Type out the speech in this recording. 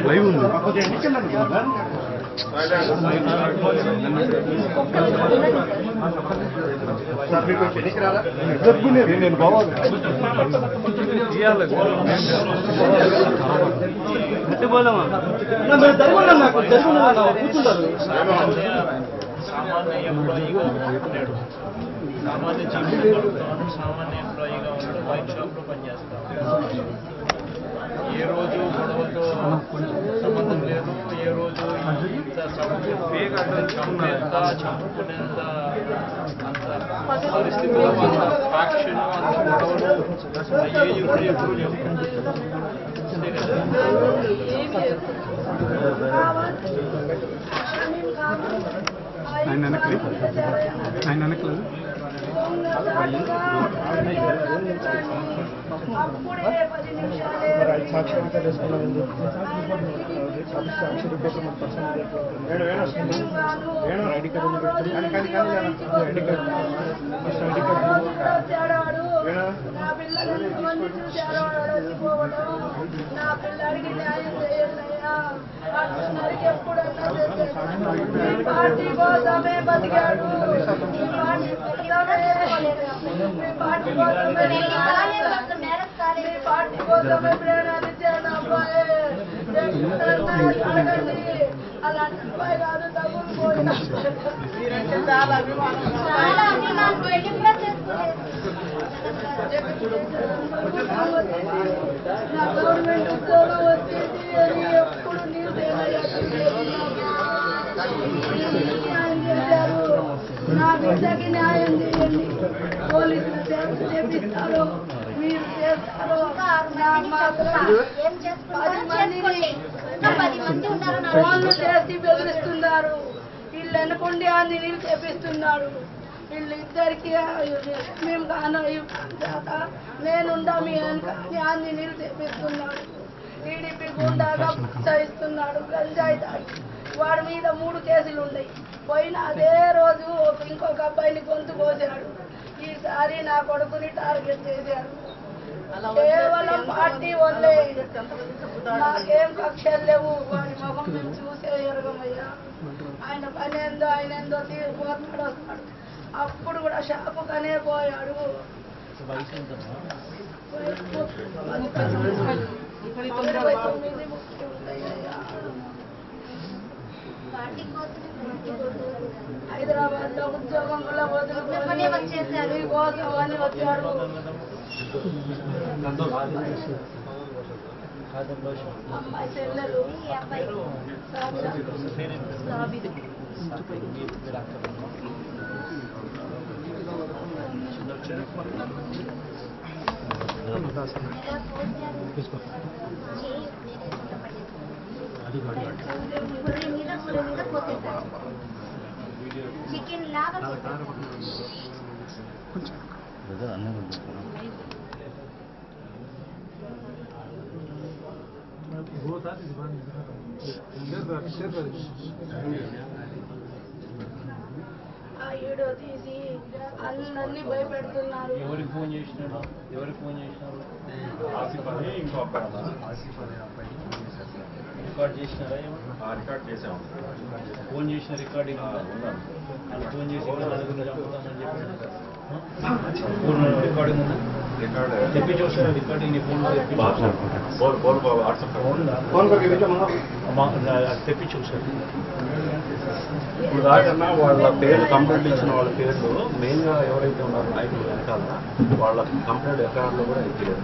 Live ఉంది. నేను బావాలి సామాన్య ఎంప్లాయీగా ఉన్నాడు, సామాన్య జీవితంలో సామాన్య ఎంప్లాయీగా ఉన్నాడు, వైన్ షాప్లో పనిచేస్తాడు. ఏ రోజు గొడవతో సంబంధం లేదు, ఏ రోజు ఇంత చంపేంత చంపుకునేంత అంత పరిస్థితుల్లో అంత ఫ్యాక్షన్ అంత గొడవలు ఏజ్ కూడా ఎప్పుడు లేవు. అంతే కదా. ఆయన వెనక్కి సాక్షి చేసుకున్నాం. ID card ID card party కోసమే బతికాడు, పార్టీ కోసమే ప్రేరణ ఇచ్చాడు అబ్బాయి. అలాంటి అబ్బాయి కాదు, డబ్బులు పోయినా చాలా అభిమానం. నా గవర్నమెంట్ ఉద్యోగం వచ్చేసి అని ఎప్పుడు న్యాయం చేశారు. నా బిడ్డకి న్యాయం చేయండి. పోలీసులు చేపిస్తారు, మీరు చేస్తారు. ఫోన్లు చేసి బెదిరిస్తున్నారు. వీళ్ళు అనుకుంటే అన్ని నీళ్ళు చేపిస్తున్నాడు. వీళ్ళిద్దరికి మేము కాను నేనుండా మీ అన్ని నీళ్ళు చేపిస్తున్నాడు. టీడీపీ గుండాగా ప్రోత్సహిస్తున్నాడు. గంజాయి తాగి వాడి మీద 3 కేసులు ఉన్నాయి. పోయిన అదే రోజు ఇంకొక అబ్బాయిని గొంతు కోసాడు. ఈసారి నా కొడుకుని టార్గెట్ చేశాడు. కేవలం పార్టీ వల్లే, నాకేం కక్షలు లేవు. వాడి ముఖం మేము చూసే ఎరగమయ్యా. ఆయన పని ఏందో ఆయన ఏందో పోతాడు వస్తాడు. అప్పుడు కూడా షాపుకనే పోయాడు. 29 ఉంటాయ్యా. హైదరాబాద్ లో ఉద్యోగం కూడా వదులుకొని కోసం అని వచ్చాడు. అమ్మాయి చెల్లెలు చికెన్ లాగా ఆ వీడియో తీసి అందరినీ భయపెడుతున్నారు. ఎవరికి ఫోన్ చేసినారు? రికార్డ్ చేసినారా? రికార్డ్ చేసాము. ఫోన్ చేసిన రికార్డింగ్ వాళ్ళు ఫోన్ చేసి చంపుతామని చెప్పి రికార్డింగ్ ఉందా? తెప్పి చూసారా రికార్డింగ్? నీ ఫోన్ తెప్పి చూసారు. ఇప్పుడు దాకన్నా వాళ్ళ పేర్లు కంప్లైంట్ ఇచ్చిన వాళ్ళ పేర్లు మెయిన్గా ఎవరైతే ఉన్నారో నాయకులు వెనకాల వాళ్ళ కంప్లైంట్ ఎఫ్ఐఆర్లో కూడా ఇవ్వలేదు.